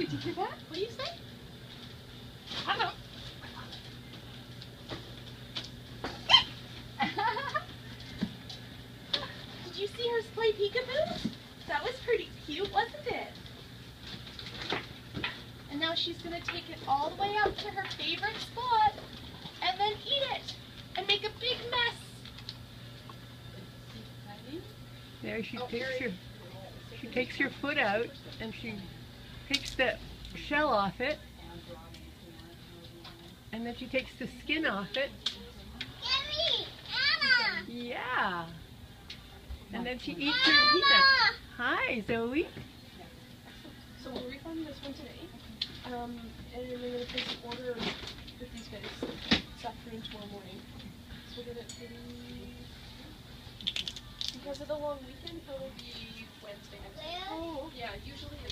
Did you hear that? What do you say? Hello. Did you see her play peekaboo? That was pretty cute, wasn't it? And now she's going to take it all the way out to her favorite spot and then eat it and make a big mess. There she takes your foot out and she takes the shell off it, and then she takes the skin off it. Yeah. And then she eats her peanut. Hi, Zoe. So we'll refund this one today. And we're going to place an order with these guys this afternoon, tomorrow morning. So we'll get it maybe, because of the long weekend, probably Wednesday next week. Oh. Yeah, usually it's